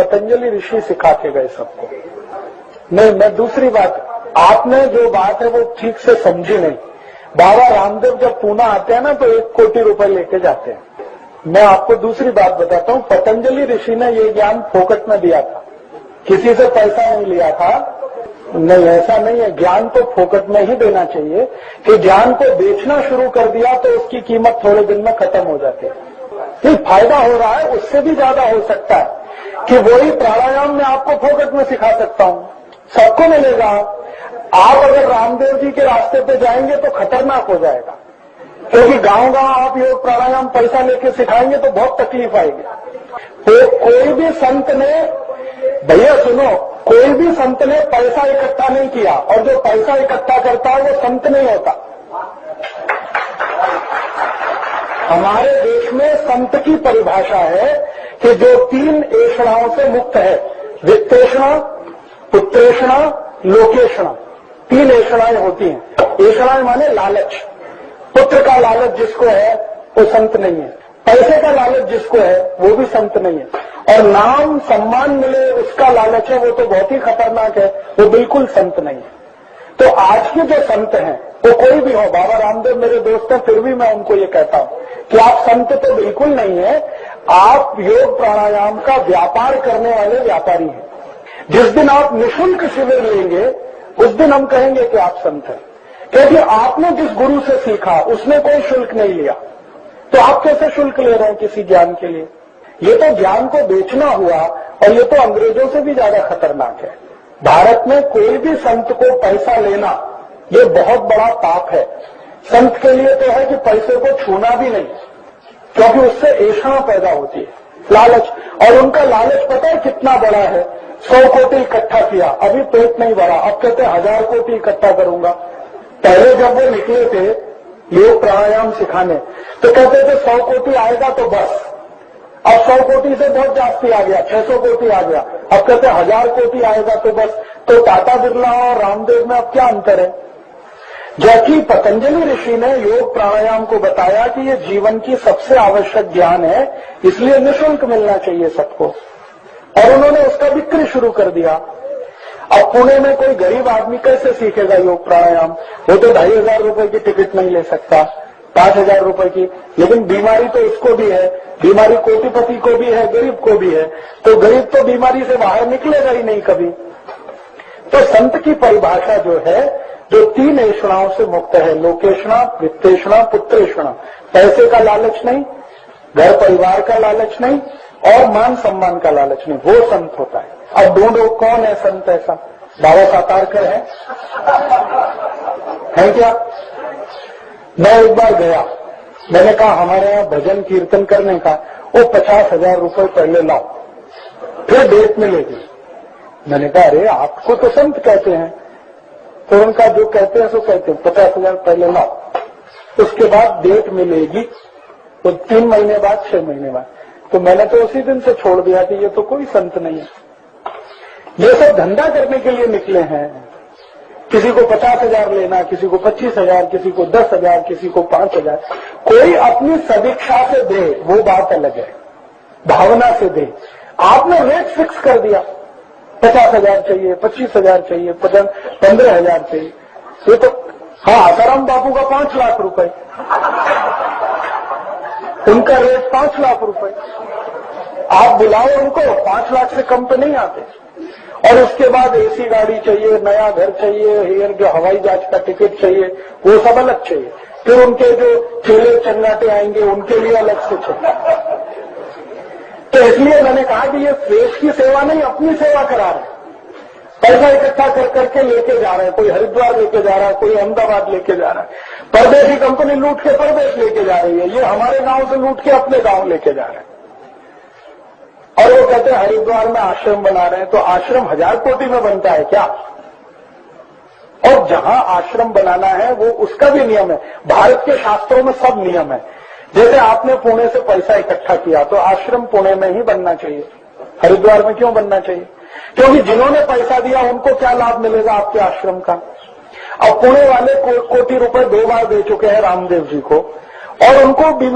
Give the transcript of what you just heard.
पतंजलि ऋषि सिखा के गए सबको। नहीं, मैं दूसरी बात, आपने जो बात है वो ठीक से समझी नहीं। बाबा रामदेव जब पूना आते हैं ना तो 1 कोटि रुपए लेके जाते हैं। मैं आपको दूसरी बात बताता हूँ, पतंजलि ऋषि ने ये ज्ञान फोकट में दिया था, किसी से पैसा नहीं लिया था। नहीं, ऐसा नहीं है, ज्ञान तो फोकट में ही देना चाहिए। कि ज्ञान को बेचना शुरू कर दिया तो उसकी कीमत थोड़े दिन में खत्म हो जाती है। ये फायदा हो रहा है, उससे भी ज्यादा हो सकता है कि वही प्राणायाम मैं आपको फोकट में सिखा सकता हूँ, सबको मिलेगा। आप अगर रामदेव जी के रास्ते पे जाएंगे तो खतरनाक हो जाएगा, क्योंकि गांव आप योग प्राणायाम पैसा लेके सिखाएंगे तो बहुत तकलीफ आएगी। तो कोई भी संत ने, भैया सुनो, कोई भी संत ने पैसा इकट्ठा नहीं किया, और जो पैसा इकट्ठा करता है वो संत नहीं होता। हमारे देश में संत की परिभाषा है कि जो 3 ऐषणाओं से मुक्त है, वित्तेषणा, पुत्रेषणा, लोकेषणा, 3 ऐषणाएं होती हैं। ऐषणाएं माने लालच। पुत्र का लालच जिसको है वो संत नहीं है, पैसे का लालच जिसको है वो भी संत नहीं है, और नाम सम्मान मिले उसका लालच है वो तो बहुत ही खतरनाक है, वो बिल्कुल संत नहीं है। तो आज के जो संत हैं वो कोई भी हो, बाबा रामदेव मेरे दोस्त हैं, फिर भी मैं उनको ये कहता हूं कि आप संत तो बिल्कुल नहीं है, आप योग प्राणायाम का व्यापार करने वाले व्यापारी हैं। जिस दिन आप निःशुल्क शिविर लेंगे उस दिन हम कहेंगे कि आप संत हैं, क्योंकि आपने जिस गुरु से सीखा उसने कोई शुल्क नहीं लिया, तो आप कैसे शुल्क ले रहे हैं किसी ज्ञान के लिए? ये तो ज्ञान को बेचना हुआ, और ये तो अंग्रेजों से भी ज्यादा खतरनाक है। भारत में कोई भी संत को पैसा लेना ये बहुत बड़ा पाप है। संत के लिए तो है कि पैसे को छूना भी नहीं, क्योंकि उससे ऐषणा पैदा होती है, लालच। और उनका लालच पता है कितना बड़ा है? 100 कोटि इकट्ठा किया, अभी पेट नहीं भरा, अब कहते 1000 कोटि इकट्ठा करूंगा। पहले जब वो निकले थे योग प्राणायाम सिखाने तो कहते थे 100 कोटि आएगा तो बस। अब 100 कोटि से बहुत जास्ती आ गया, 600 कोटि आ गया, अब कहते 1000 कोटि आएगा तो बस। तो टाटा बिरला और रामदेव में अब क्या अंतर है? जबकि पतंजलि ऋषि ने योग प्राणायाम को बताया कि ये जीवन की सबसे आवश्यक ज्ञान है, इसलिए निःशुल्क मिलना चाहिए सबको, और उन्होंने उसका बिक्री शुरू कर दिया। अब पुणे में कोई गरीब आदमी कैसे सीखेगा योग प्राणायाम? वो तो 2500 रुपए की टिकट नहीं ले सकता, 5000 रुपए की। लेकिन बीमारी तो उसको भी है, बीमारी कोटिपति को भी है, गरीब को भी है, तो गरीब तो बीमारी से बाहर निकलेगा ही नहीं कभी। तो संत की परिभाषा जो है, जो 3 ऐषणाओं से मुक्त है, लोकेषणा, वित्तेषणा, पुत्रेषणा, पैसे का लालच नहीं, घर परिवार का लालच नहीं, और मान सम्मान का लालच नहीं, वो संत होता है। अब ढूंढो कौन है संत ऐसा? बाबा सातारकर है क्या? मैं एक बार गया, मैंने कहा हमारे यहाँ भजन कीर्तन करने का, वो 50,000 रुपए पहले लाओ, फिर डेट मिलेगी। मैंने कहा अरे आपको तो संत कहते हैं, तो उनका जो कहते हैं सो कहते हैं, 50,000 पहले लाओ, उसके बाद डेट मिलेगी, तो 3 महीने बाद, 6 महीने बाद। तो मैंने तो उसी दिन से छोड़ दिया कि ये तो कोई संत नहीं है, ये सब धंधा करने के लिए निकले हैं। किसी को 50,000 लेना, किसी को 25,000, किसी को 10,000, किसी को 5,000। कोई अपनी सदिच्छा से दे वो बात अलग है, भावना से दे। आपने रेट फिक्स कर दिया, 50,000 चाहिए, 25,000 चाहिए, 15,000 चाहिए। ये तो हाँ, आसाराम बापू का 5 लाख रुपए, उनका रेट 5 लाख रुपए। आप बुलाओ उनको, 5 लाख से कम पे नहीं आते। और उसके बाद एसी गाड़ी चाहिए, नया घर चाहिए, एयर जो हवाई जहाज का टिकट चाहिए, वो सब अलग चाहिए। फिर उनके जो चेले चन्नाटे आएंगे उनके लिए अलग से चाहिए। तो इसलिए मैंने कहा कि ये देश की सेवा नहीं, अपनी सेवा करा रहे हैं। पैसा इकट्ठा कर करके लेके जा रहे हैं, कोई हरिद्वार लेके जा रहा है, कोई अहमदाबाद लेके जा रहा है। परदेशी कंपनी लूट के परदेश लेके जा रही है, ये हमारे गांव से लूट के अपने गांव लेके जा रहे हैं। और वो कहते हैं हरिद्वार में आश्रम बना रहे हैं, तो आश्रम 1000 कोटि में बनता है क्या? और जहां आश्रम बनाना है वो उसका भी नियम है। भारत के शास्त्रों में सब नियम है। जैसे आपने पुणे से पैसा इकट्ठा किया तो आश्रम पुणे में ही बनना चाहिए, हरिद्वार में क्यों बनना चाहिए? क्योंकि जिन्होंने पैसा दिया उनको क्या लाभ मिलेगा आपके आश्रम का? अब पुणे वाले कोटि रुपए 2 बार दे चुके हैं रामदेव जी को, और उनको बीमारी